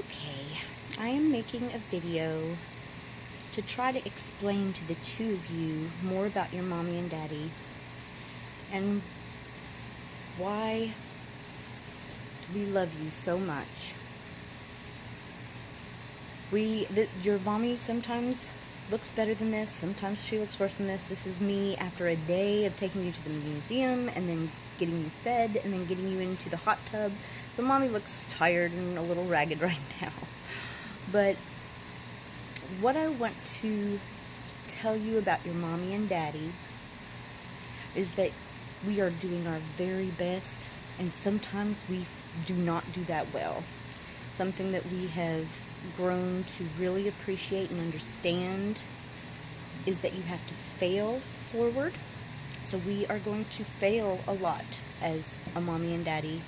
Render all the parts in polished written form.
Okay, I am making a video to try to explain to the two of you more about your mommy and daddy and why we love you so much. Your mommy sometimes looks better than this, sometimes she looks worse than this. This is me after a day of taking you to the museum and then getting you fed and then getting you into the hot tub. The mommy looks tired and a little ragged right now. But what I want to tell you about your mommy and daddy is that we are doing our very best, and sometimes we do not do that well. Something that we have grown to really appreciate and understand is that you have to fail forward. So we are going to fail a lot as a mommy and daddy,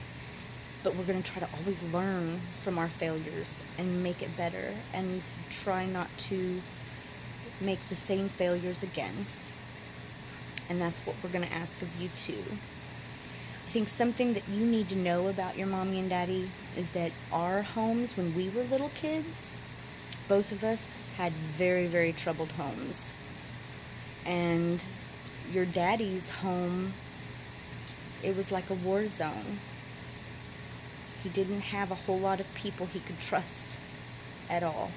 but we're going to try to always learn from our failures and make it better and try not to make the same failures again. And that's what we're going to ask of you too. I think something that you need to know about your mommy and daddy is that our homes, when we were little kids, both of us had very, very troubled homes. And your daddy's home, it was like a war zone. He didn't have a whole lot of people he could trust at all.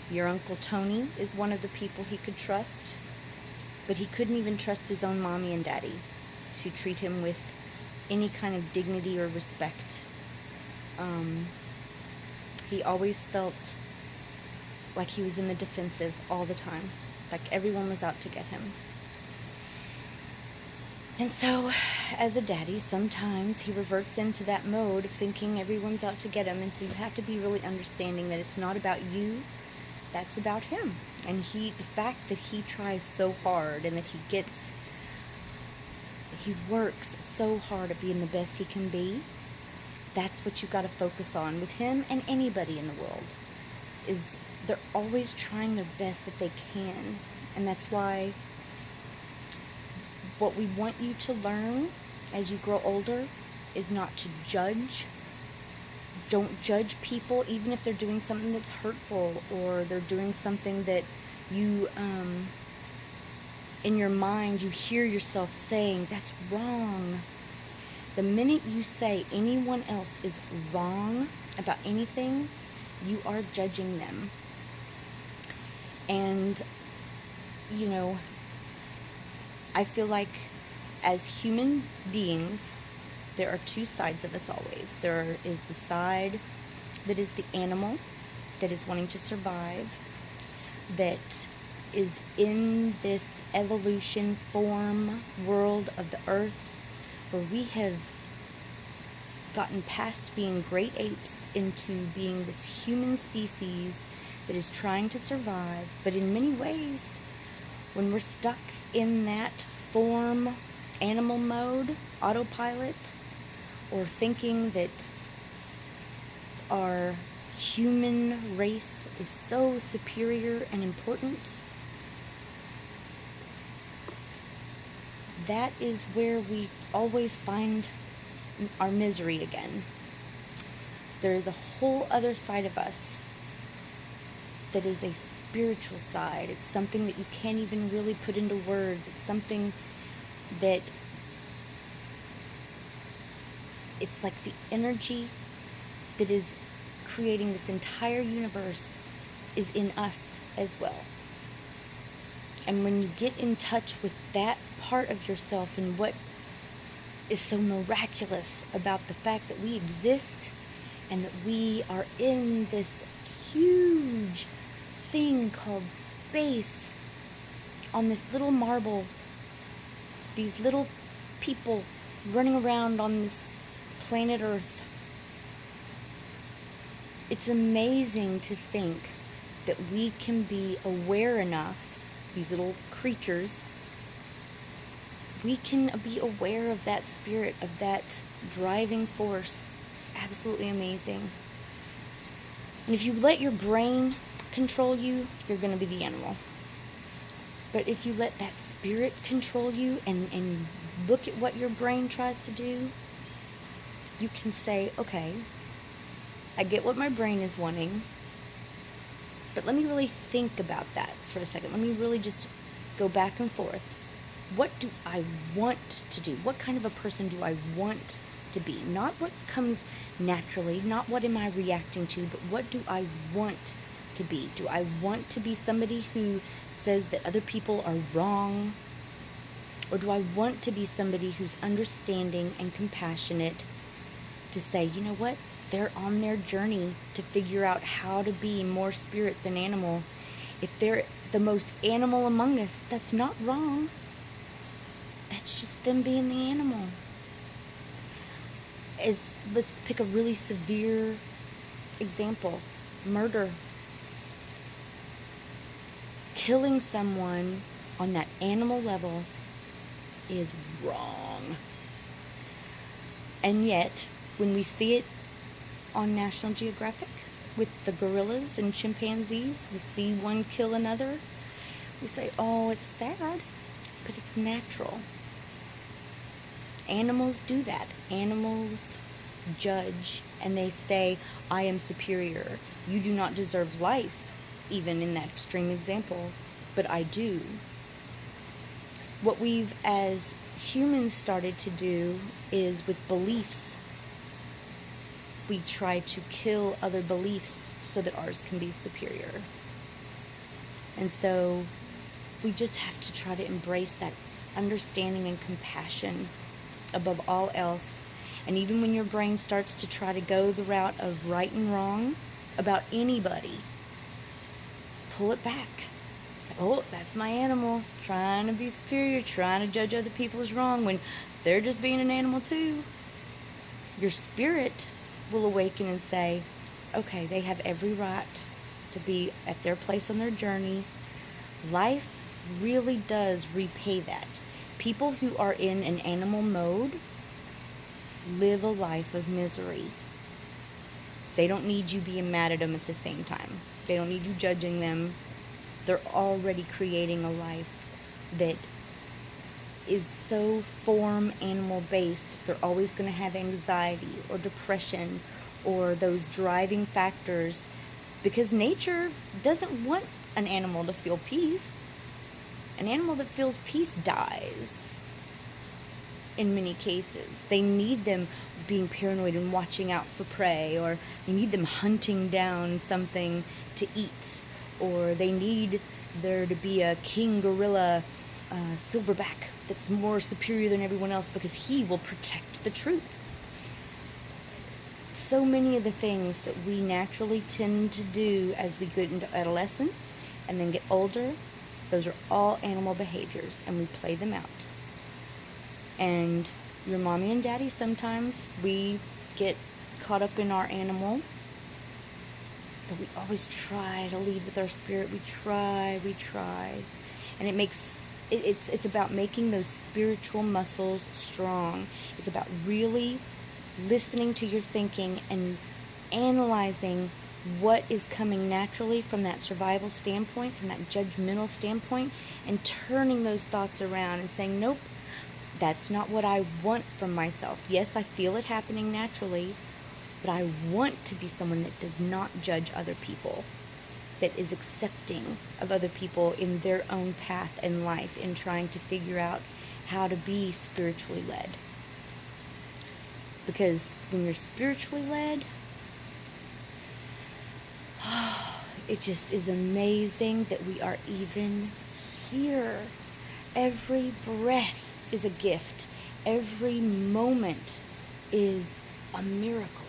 Your Uncle Tony is one of the people he could trust, but he couldn't even trust his own mommy and daddy to treat him with any kind of dignity or respect. He always felt like he was in the defensive all the time, like everyone was out to get him. And so, as a daddy, sometimes he reverts into that mode of thinking everyone's out to get him, and so you have to be really understanding that it's not about you, that's about him. And the fact that he tries so hard and that he works so hard at being the best he can be, that's what you've got to focus on with him and anybody in the world, is they're always trying their best that they can. And that's why what we want you to learn as you grow older is not to judge. Don't judge people, even if they're doing something that's hurtful or they're doing something that you, in your mind, you hear yourself saying, that's wrong. The minute you say anyone else is wrong about anything, you are judging them. And, I feel like as human beings, there are two sides of us always. There is the side that is the animal, that is wanting to survive, that is in this evolution form world of the earth, where we have gotten past being great apes into being this human species that is trying to survive. But in many ways, when we're stuck in that form, animal mode, autopilot, or thinking that our human race is so superior and important, that is where we always find our misery again. There is a whole other side of us that is a spiritual side. It's something that you can't even really put into words. It's something that it's like the energy that is creating this entire universe is in us as well. And when you get in touch with that part of yourself and what is so miraculous about the fact that we exist and that we are in this huge thing called space on this little marble, these little people running around on this planet Earth. It's amazing to think that we can be aware enough, these little creatures, we can be aware of that spirit, of that driving force. It's absolutely amazing. And if you let your brain control you, you're going to be the animal. But if you let that spirit control you and look at what your brain tries to do, you can say, okay, I get what my brain is wanting, but let me really think about that for a second. Let me really just go back and forth. What do I want to do? What kind of a person do I want to be? Not what comes naturally, not what am I reacting to, but what do I want to be? Do I want to be somebody who says that other people are wrong? Or do I want to be somebody who's understanding and compassionate to say, you know what? They're on their journey to figure out how to be more spirit than animal. If they're the most animal among us, that's not wrong. That's just them being the animal. Let's pick a really severe example. Murder. Killing someone on that animal level is wrong. And yet, when we see it on National Geographic with the gorillas and chimpanzees, we see one kill another, we say, oh, it's sad, but it's natural. Animals do that. Animals judge and they say, I am superior. You do not deserve life, even in that extreme example, but I do. What we've as humans started to do is with beliefs, we try to kill other beliefs so that ours can be superior. And so we just have to try to embrace that understanding and compassion above all else. And even when your brain starts to try to go the route of right and wrong about anybody, pull it back. Say, oh, that's my animal, trying to be superior, trying to judge other people as wrong when they're just being an animal too. Your spirit will awaken and say, okay, they have every right to be at their place on their journey. Life really does repay that. People who are in an animal mode live a life of misery. They don't need you being mad at them at the same time. They don't need you judging them. They're already creating a life that is so form animal based. They're always going to have anxiety or depression or those driving factors because nature doesn't want an animal to feel peace. An animal that feels peace dies in many cases. They need them being paranoid and watching out for prey, or they need them hunting down something to eat, or they need there to be a king gorilla silverback that's more superior than everyone else because he will protect the truth. So many of the things that we naturally tend to do as we get into adolescence and then get older, those are all animal behaviors, and we play them out. And your mommy and daddy, sometimes we get caught up in our animal, but we always try to lead with our spirit. We try. And it's about making those spiritual muscles strong. It's about really listening to your thinking and analyzing what is coming naturally from that survival standpoint, from that judgmental standpoint, and turning those thoughts around and saying, nope, that's not what I want from myself. Yes, I feel it happening naturally, but I want to be someone that does not judge other people, that is accepting of other people in their own path in life, in trying to figure out how to be spiritually led. Because when you're spiritually led, it just is amazing that we are even here. Every breath is a gift. Every moment is a miracle.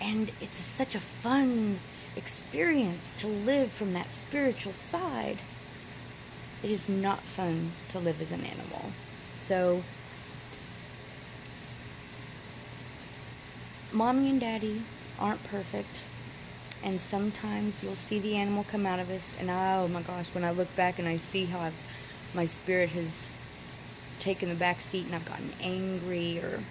And it's such a fun experience to live from that spiritual side. It is not fun to live as an animal. So, mommy and daddy aren't perfect. And sometimes you'll see the animal come out of us, and oh my gosh, when I look back and I see how my spirit has taken the back seat and I've gotten angry, or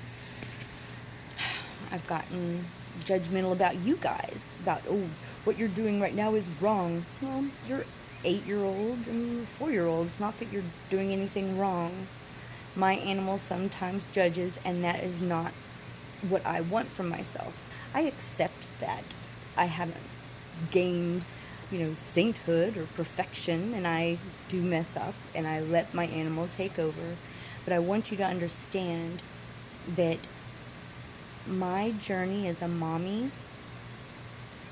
I've gotten judgmental about you guys, about, oh, what you're doing right now is wrong. Well, you're 8-year-old and 4-year-old. It's not that you're doing anything wrong. My animal sometimes judges, and that is not what I want from myself. I accept that I haven't gained, sainthood or perfection, and I do mess up, and I let my animal take over. But I want you to understand that my journey as a mommy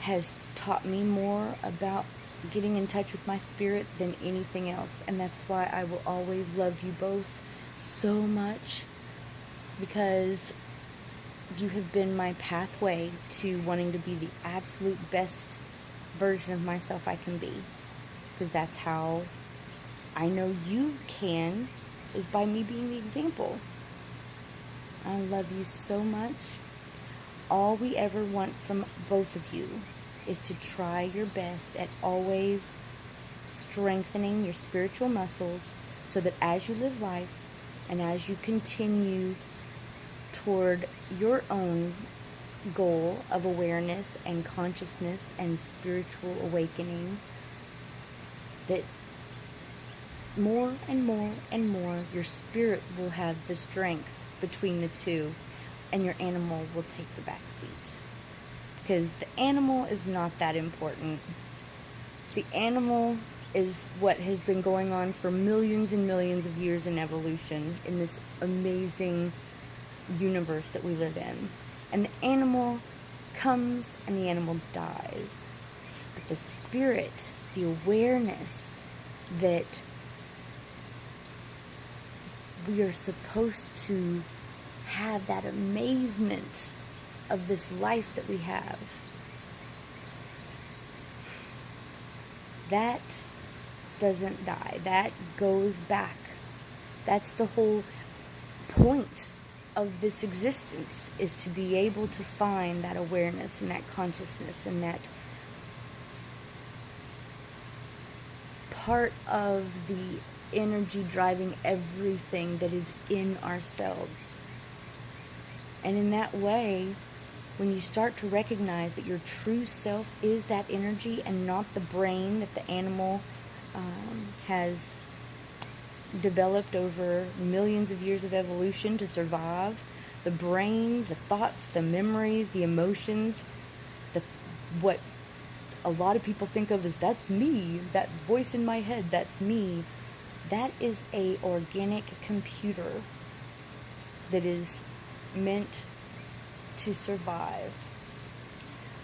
has taught me more about getting in touch with my spirit than anything else. And that's why I will always love you both so much, because you have been my pathway to wanting to be the absolute best version of myself I can be. Because that's how I know you can, is by me being the example. I love you so much. All we ever want from both of you is to try your best at always strengthening your spiritual muscles, so that as you live life and as you continue toward your own goal of awareness and consciousness and spiritual awakening, that more and more and more your spirit will have the strength between the two, and your animal will take the back seat. Because the animal is not that important. The animal is what has been going on for millions and millions of years in evolution in this amazing universe that we live in. And the animal comes and the animal dies. But the spirit, the awareness that we are supposed to have, that amazement of this life that we have, that doesn't die. That goes back. That's the whole point of this existence, is to be able to find that awareness and that consciousness and that part of the energy driving everything that is in ourselves. And in that way, when you start to recognize that your true self is that energy and not the brain that the animal has developed over millions of years of evolution to survive, the brain, the thoughts, the memories, the emotions, what a lot of people think of as that's me, that voice in my head, that's me, that is a organic computer that is meant to survive.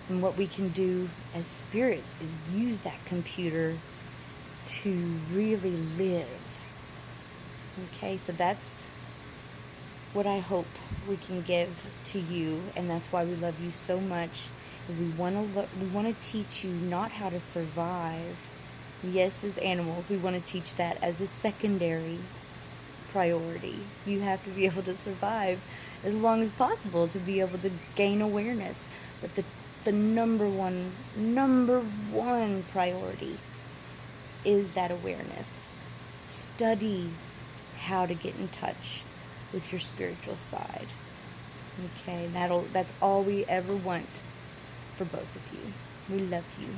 And what we can do as spirits is use that computer to really live. Okay, so that's what I hope we can give to you, and that's why we love you so much, is we want to teach you not how to survive. Yes, as animals, we want to teach that as a secondary priority. You have to be able to survive as long as possible to be able to gain awareness. But the number one priority is that awareness. Study how to get in touch with your spiritual side. Okay, that's all we ever want for both of you. We love you.